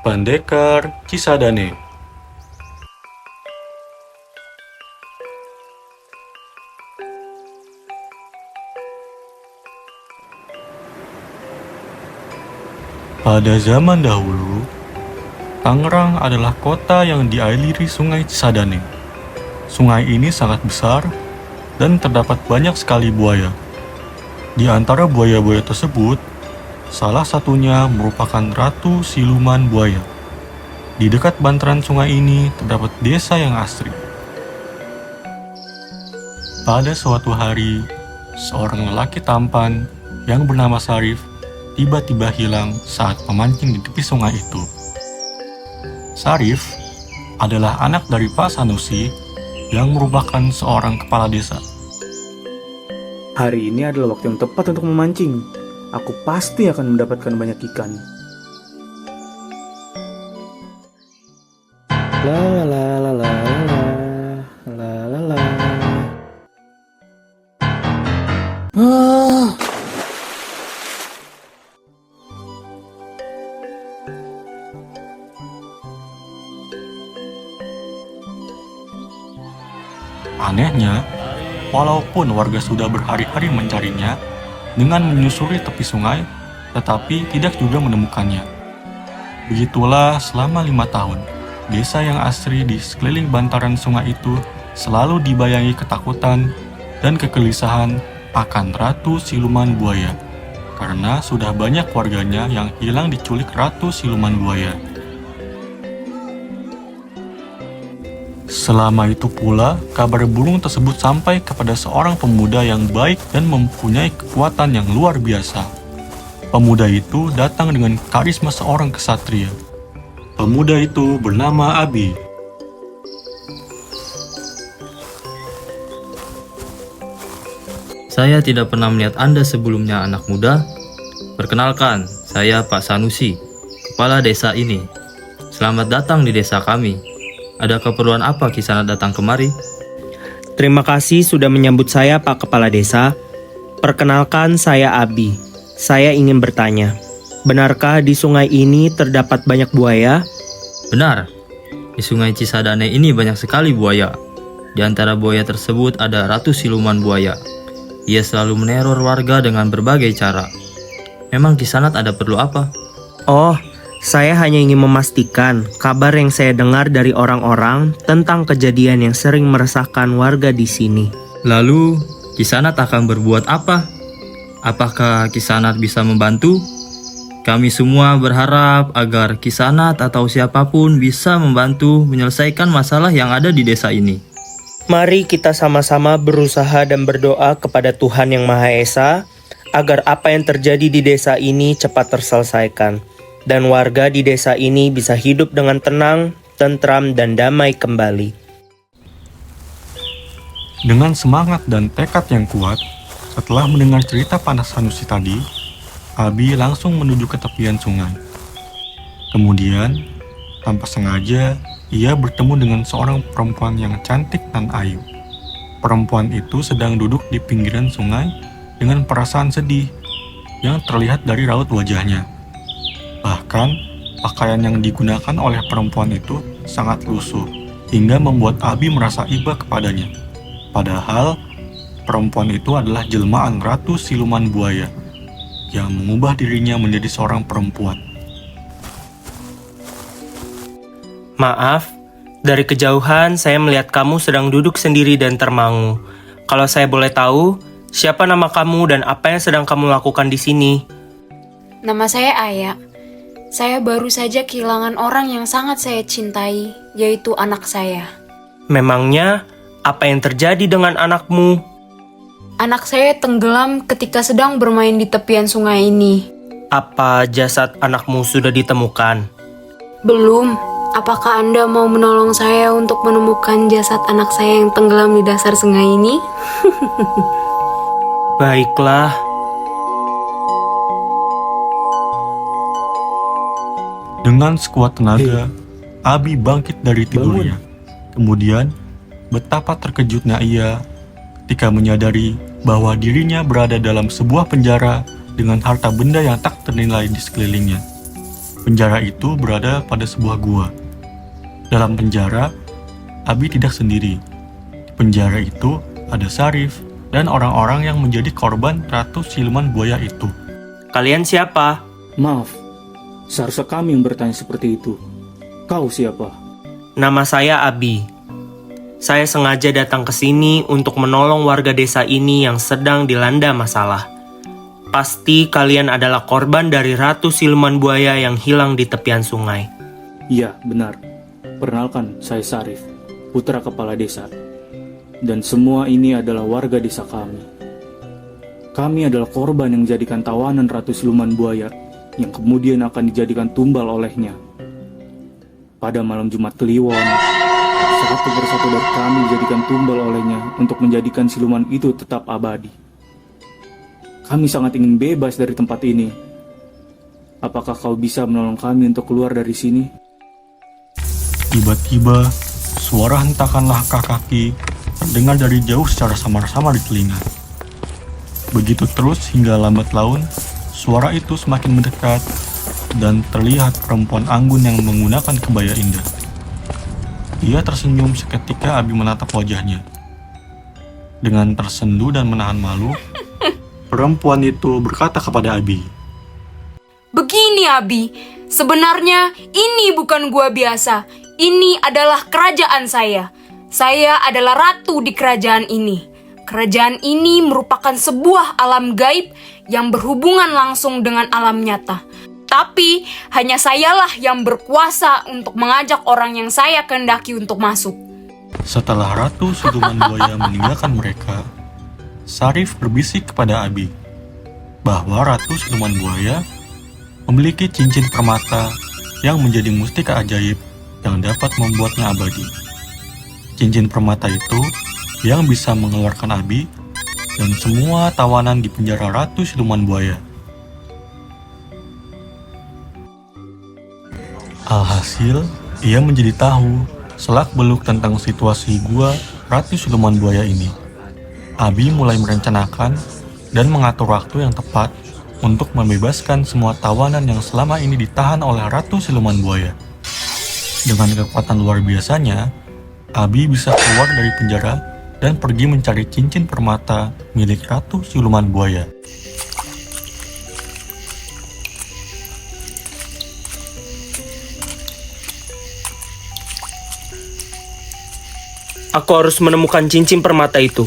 Pendekar Cisadane. Pada zaman dahulu, Tangerang adalah kota yang dialiri Sungai Cisadane. Sungai ini sangat besar dan terdapat banyak sekali buaya. Di antara buaya-buaya tersebut, salah satunya merupakan Ratu Siluman Buaya. Di dekat bantaran sungai ini terdapat desa yang asri. Pada suatu hari, seorang lelaki tampan yang bernama Sarif tiba-tiba hilang saat memancing di tepi sungai itu. Sarif adalah anak dari Pak Sanusi yang merupakan seorang kepala desa. Hari ini adalah waktu yang tepat untuk memancing. Aku pasti akan mendapatkan banyak ikan. La la la la la la la la. Ah. Anehnya, walaupun warga sudah berhari-hari mencarinya dengan menyusuri tepi sungai, tetapi tidak juga menemukannya. Begitulah selama 5 tahun, desa yang asri di sekeliling bantaran sungai itu selalu dibayangi ketakutan dan kegelisahan akan Ratu Siluman Buaya, karena sudah banyak warganya yang hilang diculik Ratu Siluman Buaya. Selama itu pula, kabar burung tersebut sampai kepada seorang pemuda yang baik dan mempunyai kekuatan yang luar biasa. Pemuda itu datang dengan karisma seorang kesatria. Pemuda itu bernama Abi. Saya tidak pernah melihat Anda sebelumnya, anak muda. Perkenalkan, saya Pak Sanusi, kepala desa ini. Selamat datang di desa kami. Ada keperluan apa Kisana datang kemari? Terima kasih sudah menyambut saya, Pak Kepala Desa. Perkenalkan, saya Abi. Saya ingin bertanya, benarkah di sungai ini terdapat banyak buaya? Benar, di sungai Cisadane ini banyak sekali buaya. Di antara buaya tersebut ada Ratu Siluman Buaya. Ia selalu meneror warga dengan berbagai cara. Memang Kisanat ada perlu apa? Oh, saya hanya ingin memastikan kabar yang saya dengar dari orang-orang tentang kejadian yang sering meresahkan warga di sini. Lalu, Kisanat akan berbuat apa? Apakah Kisanat bisa membantu? Kami semua berharap agar Kisanat atau siapapun bisa membantu menyelesaikan masalah yang ada di desa ini. Mari kita sama-sama berusaha dan berdoa kepada Tuhan Yang Maha Esa agar apa yang terjadi di desa ini cepat terselesaikan dan warga di desa ini bisa hidup dengan tenang, tentram, dan damai kembali. Dengan semangat dan tekad yang kuat, setelah mendengar cerita Pak Sanusi tadi, Abi langsung menuju ke tepian sungai. Kemudian, tanpa sengaja, ia bertemu dengan seorang perempuan yang cantik dan ayu. Perempuan itu sedang duduk di pinggiran sungai dengan perasaan sedih yang terlihat dari raut wajahnya. Bahkan, pakaian yang digunakan oleh perempuan itu sangat lusuh, hingga membuat Abi merasa iba kepadanya. Padahal, perempuan itu adalah jelmaan Ratu Siluman Buaya, yang mengubah dirinya menjadi seorang perempuan. Maaf, dari kejauhan saya melihat kamu sedang duduk sendiri dan termangu. Kalau saya boleh tahu, siapa nama kamu dan apa yang sedang kamu lakukan di sini? Nama saya Aya. Saya baru saja kehilangan orang yang sangat saya cintai, yaitu anak saya. Memangnya, apa yang terjadi dengan anakmu? Anak saya tenggelam ketika sedang bermain di tepian sungai ini. Apa jasad anakmu sudah ditemukan? Belum. Apakah Anda mau menolong saya untuk menemukan jasad anak saya yang tenggelam di dasar sungai ini? Baiklah. Dengan sekuat tenaga, Abi bangkit dari tidurnya. Kemudian, betapa terkejutnya ia ketika menyadari bahwa dirinya berada dalam sebuah penjara dengan harta benda yang tak ternilai di sekelilingnya. Penjara itu berada pada sebuah gua. Dalam penjara, Abi tidak sendiri. Di penjara itu ada Sarif dan orang-orang yang menjadi korban ratu siluman buaya itu. Kalian siapa? Maaf, seharusnya kami yang bertanya seperti itu. Kau siapa? Nama saya Abi. Saya sengaja datang ke sini untuk menolong warga desa ini yang sedang dilanda masalah. Pasti kalian adalah korban dari ratu siluman buaya yang hilang di tepian sungai. Iya, benar. Perkenalkan, saya Sarif, putra kepala desa. Dan semua ini adalah warga desa kami. Kami adalah korban yang dijadikan tawanan ratu siluman buaya yang kemudian akan dijadikan tumbal olehnya. Pada malam Jumat Kliwon, satu persatu dari kami dijadikan tumbal olehnya untuk menjadikan siluman itu tetap abadi. Kami sangat ingin bebas dari tempat ini. Apakah kau bisa menolong kami untuk keluar dari sini? Tiba-tiba, suara hentakan langkah kaki terdengar dari jauh secara samar-samar di telinga. Begitu terus hingga lambat laun, suara itu semakin mendekat dan terlihat perempuan anggun yang menggunakan kebaya indah. Ia tersenyum seketika Abi menatap wajahnya. Dengan tersenduh dan menahan malu, perempuan itu berkata kepada Abi, Begini Abi, sebenarnya ini bukan gua biasa. Ini adalah kerajaan saya. Saya adalah ratu di kerajaan ini. Kerajaan ini merupakan sebuah alam gaib yang berhubungan langsung dengan alam nyata. Tapi hanya sayalah yang berkuasa untuk mengajak orang yang saya kehendaki untuk masuk. Setelah Ratu Siluman Buaya meninggalkan mereka, Sarif berbisik kepada Abi bahwa Ratu Siluman Buaya memiliki cincin permata yang menjadi mustika ajaib yang dapat membuatnya abadi. Cincin permata itu yang bisa mengeluarkan Abi dan semua tawanan di penjara Ratu Siluman Buaya. Alhasil, ia menjadi tahu selak-beluk tentang situasi gua Ratu Siluman Buaya ini. Abi mulai merencanakan dan mengatur waktu yang tepat untuk membebaskan semua tawanan yang selama ini ditahan oleh Ratu Siluman Buaya. Dengan kekuatan luar biasanya, Abi bisa keluar dari penjara dan pergi mencari cincin permata milik Ratu Siluman Buaya. Aku harus menemukan cincin permata itu.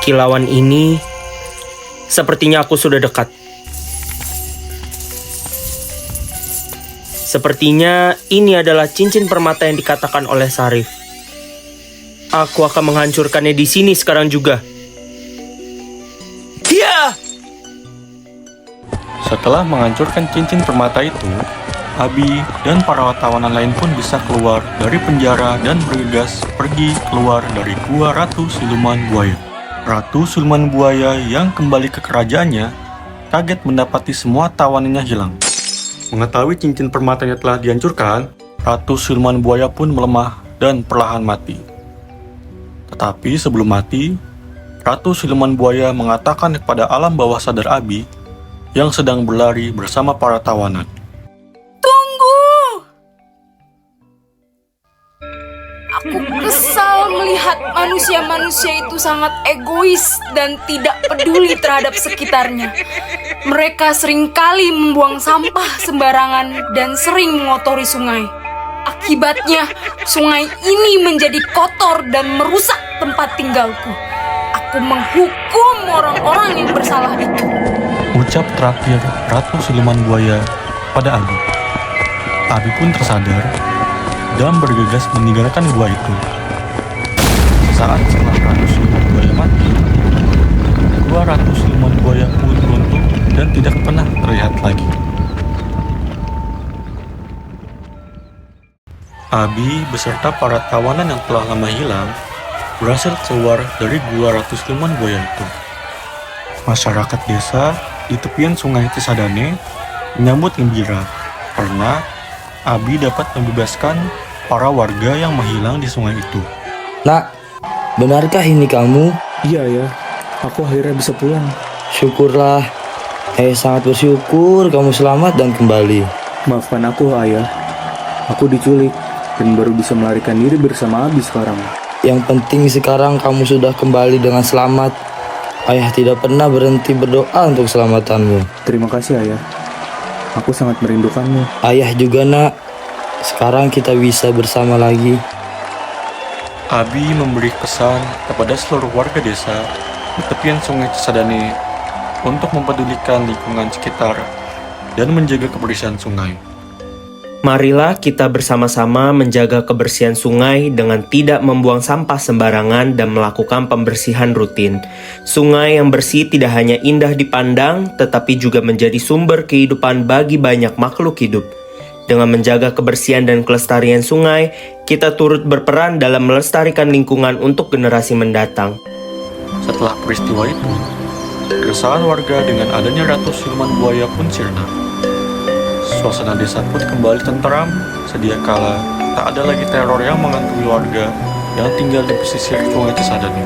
Kilauan ini, sepertinya aku sudah dekat. Sepertinya ini adalah cincin permata yang dikatakan oleh Sarif. Aku akan menghancurkannya di sini sekarang juga. Ya! Setelah menghancurkan cincin permata itu, Abi dan para tawanan lain pun bisa keluar dari penjara dan bergegas pergi keluar dari gua Ratu Siluman Buaya. Ratu Siluman Buaya yang kembali ke kerajaannya kaget mendapati semua tawanannya hilang. Mengetahui cincin permatanya telah dihancurkan, Ratu Siluman Buaya pun melemah dan perlahan mati. Tetapi sebelum mati, Ratu Siluman Buaya mengatakan kepada alam bawah sadar Abi yang sedang berlari bersama para tawanan. Aku kesal melihat manusia-manusia itu sangat egois dan tidak peduli terhadap sekitarnya. Mereka seringkali membuang sampah sembarangan dan sering mengotori sungai. Akibatnya, sungai ini menjadi kotor dan merusak tempat tinggalku. Aku menghukum orang-orang yang bersalah itu. Ucap terakhir Ratu Siluman Buaya pada Abi. Abi pun tersadar dan bergegas meninggalkan gua itu. Saat setelah Ratu Siluman Buaya mati, gua Ratu Siluman Buaya pun runtuh dan tidak pernah terlihat lagi. Abi beserta para tawanan yang telah lama hilang berhasil keluar dari gua Ratu Siluman Buaya itu. Masyarakat desa di tepian sungai Cisadane menyambut gembira karena Abi dapat membebaskan para warga yang menghilang di sungai itu. Nak, benarkah ini kamu? Iya ya, aku akhirnya bisa pulang. Syukurlah. Sangat bersyukur kamu selamat dan kembali. Maafkan aku, Ayah. Aku diculik dan baru bisa melarikan diri bersama Abi sekarang. Yang penting sekarang kamu sudah kembali dengan selamat. Ayah tidak pernah berhenti berdoa untuk keselamatanmu. Terima kasih, Ayah. Aku sangat merindukanmu. Ayah juga, nak. Sekarang kita bisa bersama lagi. Abi memberi pesan kepada seluruh warga desa di tepian sungai Cisadane untuk mempedulikan lingkungan sekitar dan menjaga kebersihan sungai. Marilah kita bersama-sama menjaga kebersihan sungai dengan tidak membuang sampah sembarangan dan melakukan pembersihan rutin. Sungai yang bersih tidak hanya indah dipandang, tetapi juga menjadi sumber kehidupan bagi banyak makhluk hidup. Dengan menjaga kebersihan dan kelestarian sungai, kita turut berperan dalam melestarikan lingkungan untuk generasi mendatang. Setelah peristiwa itu, keresahan warga dengan adanya ratus siluman buaya pun sirna. Suasana desa pun kembali tenteram, sedia kala tak ada lagi teror yang menghantui warga yang tinggal di pesisir sungai Cisadane.